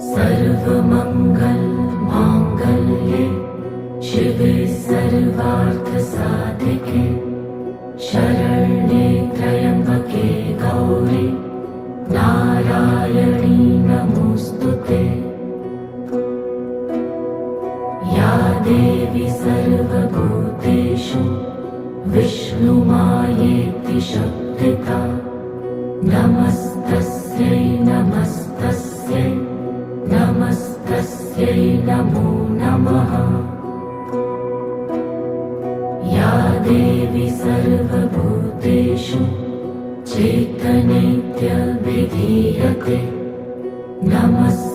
सर्वमंगल मांगल्ये शिवे सर्वार्थसाधिके शरण्ये त्र्यंबके गौरी नारायणी नमोस्तुते। या देवी सर्वभूतेषु विष्णुमायेति शक्तिता नमस्तस्यै नमस्तस्यै नमस्तस्यै नमो नमः। या देवी सर्वभूतेषु चैतन्येत्यभिधीयते नमस्तस्यै